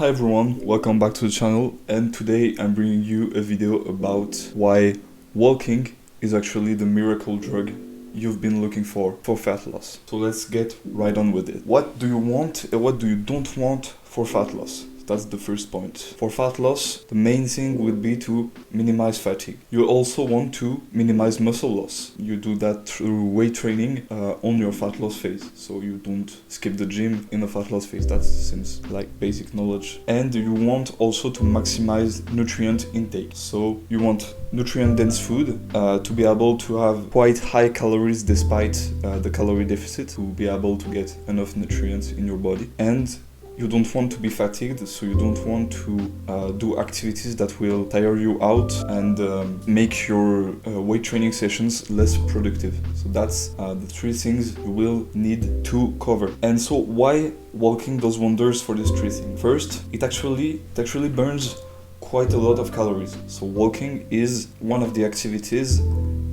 Hi everyone, welcome back to the channel, and today I'm bringing you a video about why walking is actually the miracle drug you've been looking for fat loss. So let's get right on with it. What do you want and what do you don't want for fat loss? That's the first point. For fat loss, the main thing would be to minimize fatigue. You also want to minimize muscle loss. You do that through weight training on your fat loss phase. So you don't skip the gym in the fat loss phase. That seems like basic knowledge. And you want also to maximize nutrient intake. So you want nutrient-dense food to be able to have quite high calories despite the calorie deficit, to be able to get enough nutrients in your body. And you don't want to be fatigued, so you don't want to do activities that will tire you out and make your weight training sessions less productive. So that's the three things you will need to cover. And so why walking does wonders for these three things? First, it actually burns quite a lot of calories. So walking is one of the activities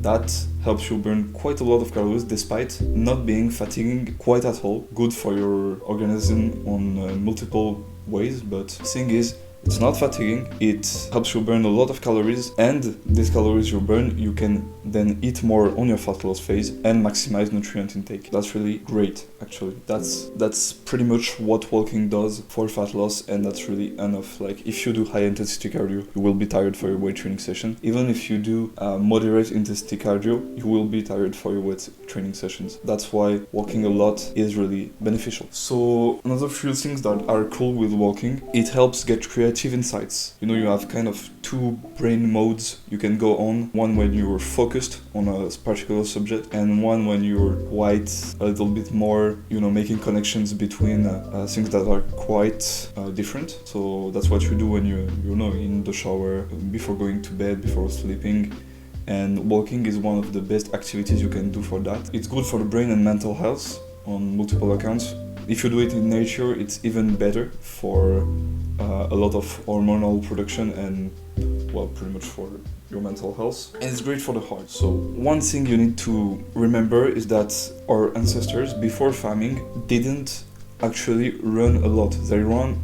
that helps you burn quite a lot of calories despite not being fatiguing quite at all. Good for your organism on multiple ways, but the thing is, it's not fatiguing, it helps you burn a lot of calories, and these calories you burn, you can then eat more on your fat loss phase and maximize nutrient intake. That's really great, actually. That's pretty much what walking does for fat loss, and that's really enough. Like, if you do high intensity cardio, you will be tired for your weight training session. Even if you do moderate intensity cardio, you will be tired for your weight training sessions. That's why walking a lot is really beneficial. So another few things that are cool with walking, it helps get creative insights. You know, you have kind of two brain modes you can go on. One when you're focused on a particular subject, and one when you're quite a little bit more, you know, making connections between things that are quite different. So that's what you do when you know, in the shower, before going to bed, before sleeping. And walking is one of the best activities you can do for that. It's good for the brain and mental health on multiple accounts. If you do it in nature, it's even better for a lot of hormonal production and, well, pretty much for your mental health. And it's great for the heart. So one thing you need to remember is that our ancestors, before farming, didn't actually run a lot. They ran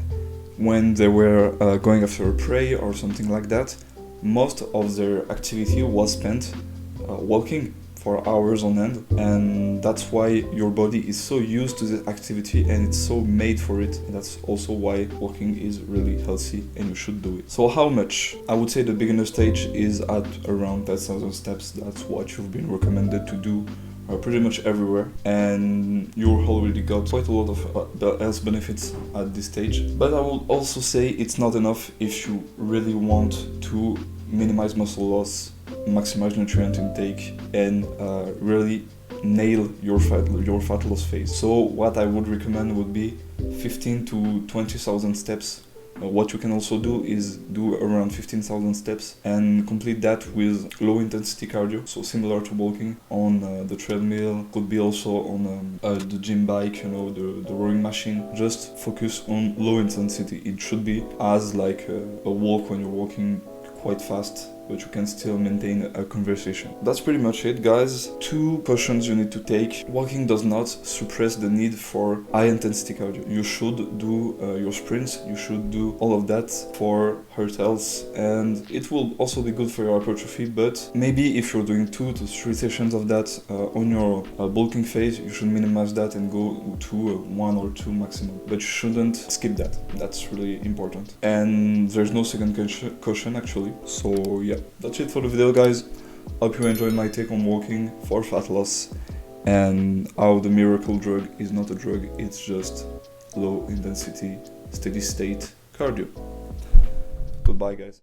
when they were going after a prey or something like that. Most of their activity was spent walking for hours on end, and that's why your body is so used to this activity and it's so made for it. And that's also why walking is really healthy and you should do it. So how much? I would say the beginner stage is at around 10,000 steps. That's what you've been recommended to do pretty much everywhere, and you've already got quite a lot of the health benefits at this stage. But I will also say it's not enough if you really want to minimize muscle loss, maximize nutrient intake, and really nail your fat loss phase. So what I would recommend would be 15 to 20,000 steps. What you can also do is do around 15,000 steps and complete that with low intensity cardio, so similar to walking on the treadmill. Could be also on the gym bike, you know, the rowing machine. Just focus on low intensity. It should be as like a walk when you're walking quite fast, but you can still maintain a conversation. That's pretty much it, guys. Two cautions you need to take. Walking does not suppress the need for high intensity cardio. You should do your sprints, you should do all of that for heart health, and it will also be good for your hypertrophy. But maybe if you're doing 2 to 3 sessions of that on your bulking phase, you should minimize that and go to 1 or 2 maximum. But you shouldn't skip that. That's really important. And there's no second caution actually. So yeah, that's it for the video, guys. Hope you enjoyed my take on walking for fat loss and how the miracle drug is not a drug, it's just low intensity, steady state cardio. Goodbye, guys.